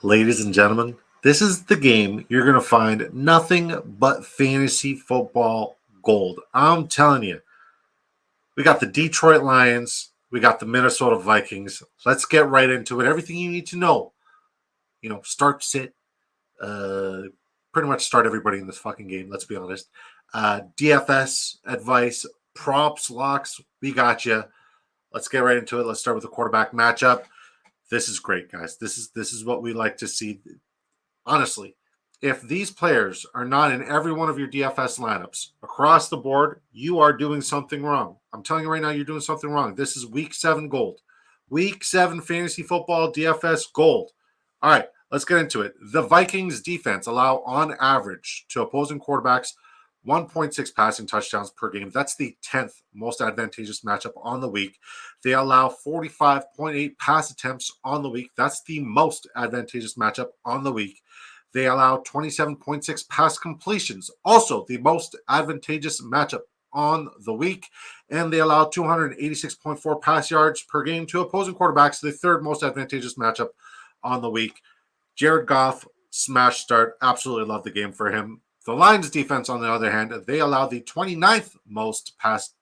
Ladies and gentlemen, this is the game you're going to find nothing but fantasy football gold. I'm telling you, we got the Detroit Lions, we got the Minnesota Vikings. Let's get right into it. Everything you need to know. Start, sit, uh, pretty much start everybody in this fucking game, let's be honest. DFS advice, props, locks, we got you. Let's get right into it. Let's start with the quarterback matchup. This is great, guys. This is what we like to see. Honestly, if these players are not in every one of your DFS lineups across the board, you are doing something wrong. I'm telling you right now, you're doing something wrong. This is week 7 gold. Week 7 fantasy football DFS gold. All right, let's get into it. The Vikings defense allow on average to opposing quarterbacks 1.6 passing touchdowns per game. That's the 10th most advantageous matchup on the week. They allow 45.8 pass attempts on the week. That's the most advantageous matchup on the week. They allow 27.6 pass completions, also the most advantageous matchup on the week. And they allow 286.4 pass yards per game to opposing quarterbacks, the third most advantageous matchup on the week. Jared Goff, smash start. Absolutely love the game for him. The Lions defense, on the other hand, they allow the 29th most pass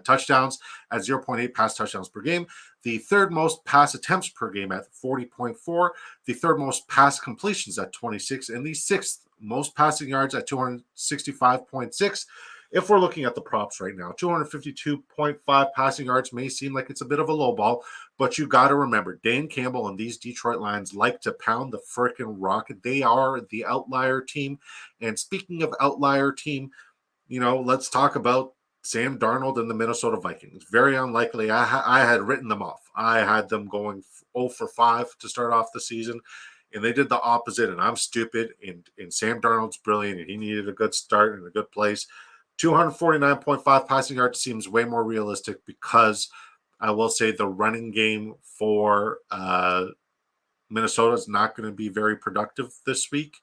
touchdowns at 0.8 pass touchdowns per game, the third most pass attempts per game at 40.4, the third most pass completions at 26, and the sixth most passing yards at 265.6. If we're looking at the props right now, 252.5 passing yards may seem like it's a bit of a low ball, but you got to remember, Dan Campbell and these Detroit Lions like to pound the freaking rock. They are the outlier team. And speaking of outlier team, let's talk about Sam Darnold and the Minnesota Vikings. Very unlikely. I had written them off. I had them going 0 for 5 to start off the season, and they did the opposite, and I'm stupid, and Sam Darnold's brilliant, and he needed a good start and a good place. 249.5 passing yards seems way more realistic because I will say the running game for Minnesota is not going to be very productive this week.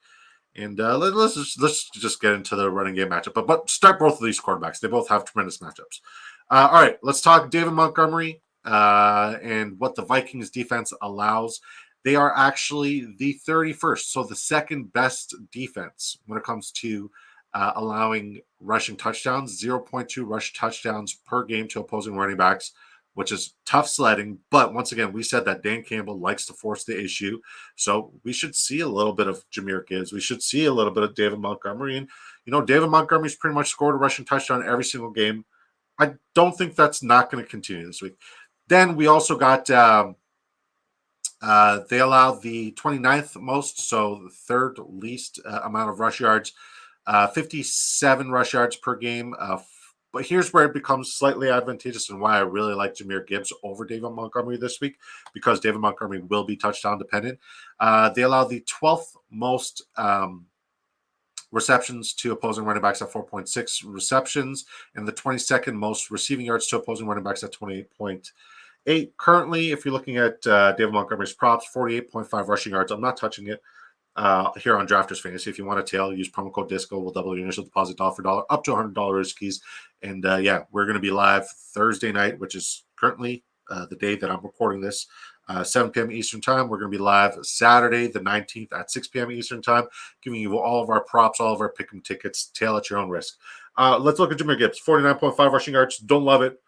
And let's just get into the running game matchup. But start both of these quarterbacks. They both have tremendous matchups. All right, let's talk David Montgomery and what the Vikings defense allows. They are actually the 31st, so the second best defense when it comes to allowing rushing touchdowns, 0.2 rush touchdowns per game to opposing running backs, which is tough sledding. But once again, we said that Dan Campbell likes to force the issue. So we should see a little bit of Jahmyr Gibbs. We should see a little bit of David Montgomery. And, David Montgomery's pretty much scored a rushing touchdown every single game. I don't think that's not going to continue this week. Then we also got they allow the 29th most, so the third least amount of rush yards, 57 rush yards per game. But here's where it becomes slightly advantageous and why I really like Jahmyr Gibbs over David Montgomery this week, because David Montgomery will be touchdown dependent. They allow the 12th most receptions to opposing running backs at 4.6 receptions, and the 22nd most receiving yards to opposing running backs at 28.8. Currently, if you're looking at David Montgomery's props, 48.5 rushing yards. I'm not touching it here on Drafters Fantasy. If you want to tail, use promo code DISCO. We'll double your initial deposit dollar for dollar up to $100 risk keys. And we're going to be live Thursday night, which is currently the day that I'm recording this, 7 p.m. Eastern time. We're going to be live Saturday, the 19th at 6 p.m. Eastern time, giving you all of our props, all of our pick 'em tickets, tail at your own risk. Let's look at Jahmyr Gibbs. 49.5 rushing yards. Don't love it.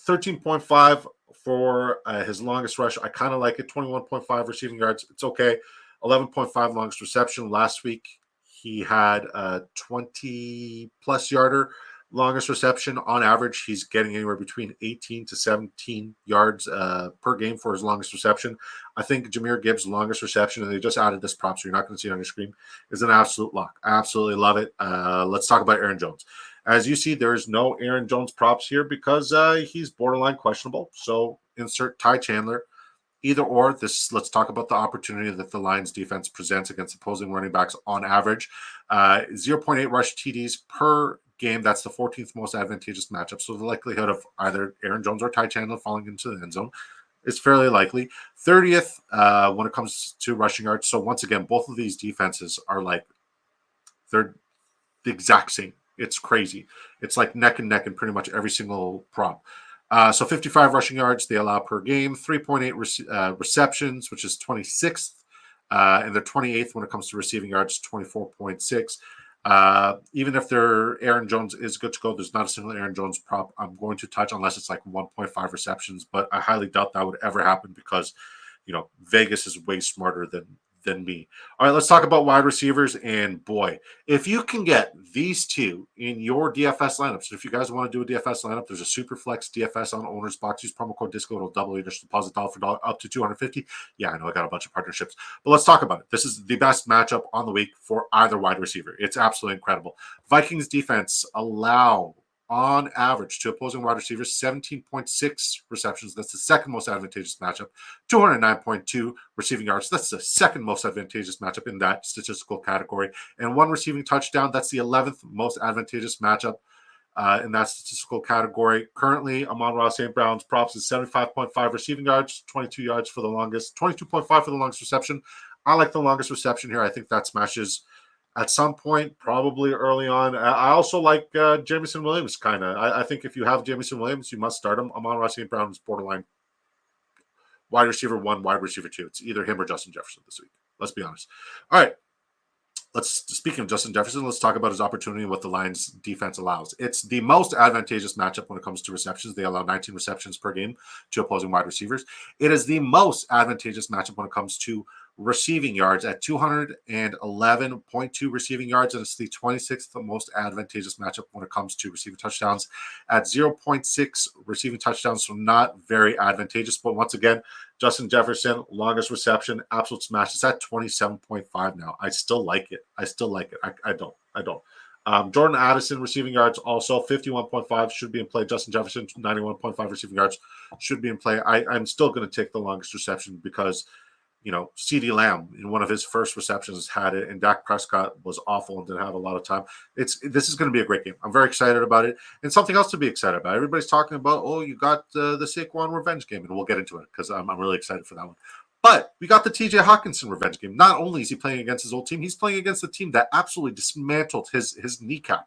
13.5 for his longest rush. I kind of like it. 21.5 receiving yards. It's okay. 11.5 longest reception. Last week, he had a 20-plus yarder longest reception. On average, he's getting anywhere between 18 to 17 yards per game for his longest reception. I think Jahmyr Gibbs' longest reception, and they just added this prop, so you're not going to see it on your screen, is an absolute lock. I absolutely love it. Let's talk about Aaron Jones. As you see, there is no Aaron Jones props here because he's borderline questionable. So insert Ty Chandler. Either or, let's talk about the opportunity that the Lions defense presents against opposing running backs on average. 0.8 rush TDs per game. That's the 14th most advantageous matchup. So the likelihood of either Aaron Jones or Ty Chandler falling into the end zone is fairly likely. 30th when it comes to rushing yards. So once again, both of these defenses are they're the exact same. It's crazy. It's like neck and neck in pretty much every single prop. So 55 rushing yards they allow per game, 3.8 receptions, which is 26th and they're 28th when it comes to receiving yards, 24.6. Even if their Aaron Jones is good to go, there's not a single Aaron Jones prop I'm going to touch unless it's like 1.5 receptions. But I highly doubt that would ever happen because, Vegas is way smarter than me. All right, let's talk about wide receivers. And boy, if you can get these two in your DFS lineups, if you guys want to do a DFS lineup, there's a super flex DFS on Owner's Box. Use promo code DISCO. It'll double your initial deposit dollar for dollar up to 250. Yeah, I know I got a bunch of partnerships, but let's talk about it. This is the best matchup on the week for either wide receiver. It's absolutely incredible. Vikings defense allow on average to opposing wide receivers 17.6 receptions. That's the second most advantageous matchup. 209.2 receiving yards. That's the second most advantageous matchup in that statistical category. And one receiving touchdown. That's the 11th most advantageous matchup in that statistical category. Currently, Amon-Ra St. Brown's props is 75.5 receiving yards, 22 yards for the longest, 22.5 for the longest reception. I like the longest reception here. I think that smashes at some point, probably early on. I also like Jameson Williams, kind of. I think if you have Jameson Williams, you must start him. Amon-Ra St. Brown is borderline wide receiver 1, wide receiver 2. It's either him or Justin Jefferson this week. Let's be honest. All right. Speaking of Justin Jefferson, let's talk about his opportunity and what the Lions defense allows. It's the most advantageous matchup when it comes to receptions. They allow 19 receptions per game to opposing wide receivers. It is the most advantageous matchup when it comes to receiving yards at 211.2 receiving yards, and it's the 26th most advantageous matchup when it comes to receiving touchdowns at 0.6 receiving touchdowns, so not very advantageous. But once again, Justin Jefferson, longest reception, absolute smash. It's at 27.5 now. I still like it. I don't. Jordan Addison, receiving yards, also 51.5 should be in play. Justin Jefferson, 91.5 receiving yards should be in play. I'm still going to take the longest reception because CeeDee Lamb in one of his first receptions had it, and Dak Prescott was awful and didn't have a lot of time. This is going to be a great game. I'm very excited about it. And something else to be excited about. Everybody's talking about, you got the Saquon revenge game, and we'll get into it because I'm really excited for that one. But we got the TJ Hawkinson revenge game. Not only is he playing against his old team, he's playing against the team that absolutely dismantled his kneecap.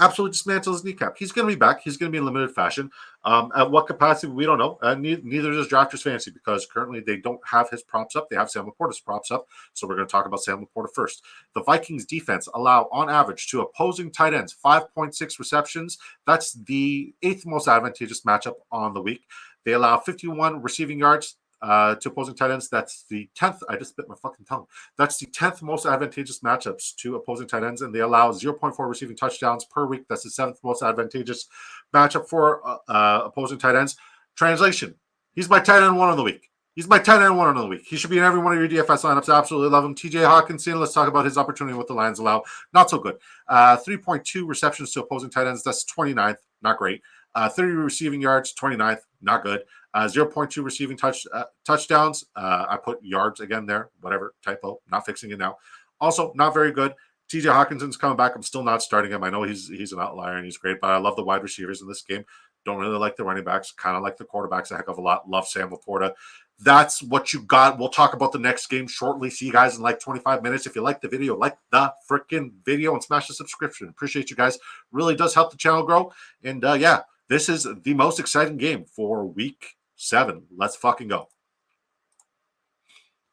Absolutely dismantle his kneecap. He's going to be back. He's going to be in limited fashion. At what capacity, we don't know. Neither does Drafters Fantasy because currently they don't have his props up. They have Sam Laporta's props up. So we're going to talk about Sam Laporta first. The Vikings defense allow on average to opposing tight ends 5.6 receptions. That's the 8th most advantageous matchup on the week. They allow 51 receiving yards to opposing tight ends. That's the 10th. I just bit my fucking tongue. That's the 10th most advantageous matchups to opposing tight ends, and they allow 0.4 receiving touchdowns per week. That's the 7th most advantageous matchup for opposing tight ends. Translation: he's my tight end 1 of the week. He should be in every one of your DFS lineups. I absolutely love him. TJ Hawkinson, let's talk about his opportunity with the Lions allow. Not so good. 3.2 receptions to opposing tight ends. That's 29th. Not great. 30 receiving yards, 29th. Not good. 0.2 receiving touchdowns. I put yards again there. Whatever. Typo. Not fixing it now. Also, not very good. TJ Hawkinson's coming back. I'm still not starting him. I know he's an outlier and he's great, but I love the wide receivers in this game. Don't really like the running backs. Kind of like the quarterbacks a heck of a lot. Love Sam Laporta. That's what you got. We'll talk about the next game shortly. See you guys in like 25 minutes. If you like the video, like the freaking video and smash the subscription. Appreciate you guys. Really does help the channel grow. And this is the most exciting game for week 7. Let's fucking go.